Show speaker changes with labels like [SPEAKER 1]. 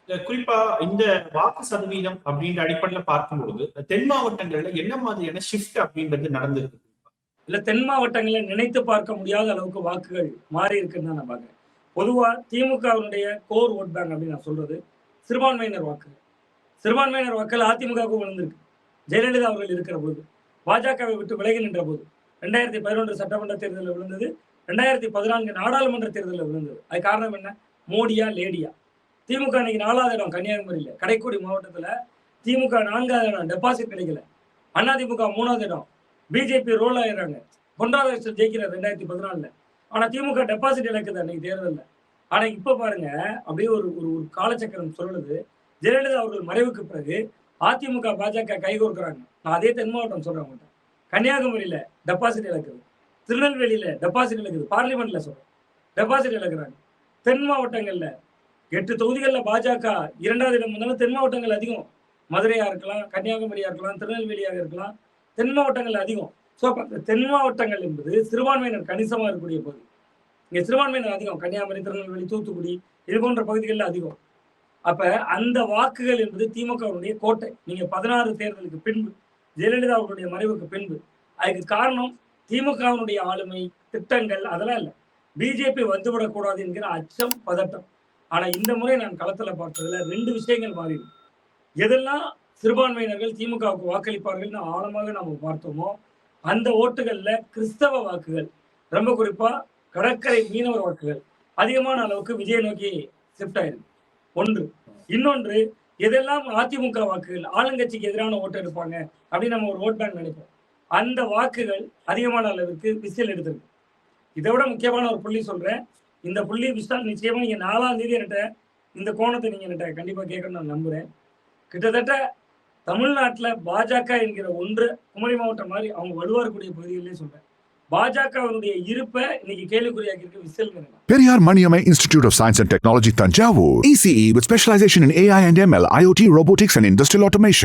[SPEAKER 1] குறிப்பா இந்த வாக்கு சதவீதம் அப்படின்ற அடிப்படையில பார்க்கும்பொழுது, தென் மாவட்டங்கள்ல என்ன மாதிரியான ஷிஃப்ட் அப்படின்றது நடந்திருக்கு?
[SPEAKER 2] இல்ல தென் மாவட்டங்கள்ல நினைத்து பார்க்க முடியாத அளவுக்கு வாக்குகள் மாறி இருக்குன்னு தான் நான் பார்க்கிறேன். பொதுவா திமுகவினுடைய கோர் வோட் பேங்க் அப்படின்னு நான் சொல்றது சிறுபான்மையினர் வாக்கு. சிறுபான்மையினர் வாக்குகள் அதிமுகவுக்கு விழுந்திருக்கு. ஜெயலலிதா அவர்கள் இருக்கிற போது, பாஜகவை விட்டு விலகி நின்ற போது 2011 சட்டமன்ற தேர்தலில் விழுந்தது, 2014 நாடாளுமன்ற தேர்தலில் விழுந்தது. அது காரணம் என்ன? மோடியா லேடியா? திமுக இன்னைக்கு 4வது இடம் கன்னியாகுமரியில, கடைக்கோடி மாவட்டத்துல திமுக 4வது இடம், டெபாசிட் கிடைக்கல. அதிமுக 3வது இடம், பிஜேபி ரோல் ஆயிடுறாங்க. பொன் ராதாகிருஷ்ணன் ஜெயிக்கிறார் 2014. ஆனா திமுக டெபாசிட் இழக்குது அன்னைக்கு தேர்தல்ல. ஆனா இப்ப பாருங்க, அப்படியே ஒரு ஒரு ஒரு காலச்சக்கரம் சொல்லுது. ஜெயலலிதா அவர்கள் மறைவுக்கு பிறகு அதிமுக பாஜக கைகோர்க்கிறாங்க. நான் அதே தென் மாவட்டம் சொல்றேன் உங்கள்கிட்ட. கன்னியாகுமரியில டெபாசிட் இழக்குது, திருநெல்வேலியில டெபாசிட் இழக்குது, பார்லிமெண்ட்ல சொல்றேன் டெபாசிட் இழக்கிறாங்க. தென் மாவட்டங்கள்ல 8 தொகுதிகள்ல பாஜக 2வது இடம் வந்தாலும் தென் மாவட்டங்கள் அதிகம். மதுரையா இருக்கலாம், கன்னியாகுமரியா இருக்கலாம், திருநெல்வேலியாக இருக்கலாம், தென் மாவட்டங்கள் அதிகம். ஸோ தென் மாவட்டங்கள் என்பது சிறுபான்மையினர் கணிசமா இருக்கக்கூடிய பகுதி. இங்க சிறுபான்மையினர் அதிகம். கன்னியாகுமரி, திருநெல்வேலி, தூத்துக்குடி இது போன்ற பகுதிகளில் அதிகம். அப்ப அந்த வாக்குகள் என்பது திமுகவுடைய கோட்டை. நீங்க 16 தேர்தலுக்கு பின்பு, ஜெயலலிதா அவருடைய மறைவுக்கு பின்பு, அதுக்கு காரணம் திமுகவினுடைய ஆளுமை, திட்டங்கள் அதெல்லாம் இல்லை. பிஜேபி வந்துவிடக்கூடாது என்கிற அச்சம், பதட்டம். ஆனா இந்த முறை நான் களத்துல பார்த்ததுல 2 விஷயங்கள் மாறிடும். எதெல்லாம் சிறுபான்மையினர்கள் திமுகவுக்கு வாக்களிப்பார்கள் ஆழமாக நாம பார்த்தோமோ, அந்த ஓட்டுகள்ல கிறிஸ்தவ வாக்குகள், ரொம்ப குறிப்பா கடற்கரை மீனவர் வாக்குகள் அதிகமான அளவுக்கு விஜய் நோக்கி ஷிஃப்ட் ஆயிருக்கு. ஒன்று. இன்னொன்று, எதெல்லாம் அதிமுக வாக்குகள் ஆளுங்கட்சிக்கு எதிரான ஓட்டு எடுப்பாங்க அப்படின்னு நம்ம ஒரு ஓட் பேங்க் நினைப்போம். அந்த வாக்குகள் அதிகமான அளவுக்கு விசில் எடுத்திருக்கு. இதை விட முக்கியமான ஒரு புள்ளி சொல்றேன். இந்த புள்ளி விஷயம் நிச்சயமா நீங்க 4ஆம் தேதி என்கிட்ட இந்த கோணத்தை நீங்க என்கிட்ட கண்டிப்பா கேட்கணும்னு நான் நம்புறேன். கிட்டத்தட்ட தமிழ்நாட்டுல பாஜக என்கிற ஒன்று குமரி மாவட்டம் மாதிரி அவங்க வலுவாரக்கூடிய பகுதிகளிலே சொல்றேன். பாஜகவினுடைய இருப்பை இன்னைக்கு கேள்விக்குறியாக்கி இருக்கு whistle.
[SPEAKER 3] Periyar Maniammai Institute of Science and Technology, Tanjavur. ECE with specialization in AI and ML, IoT, robotics and industrial automation.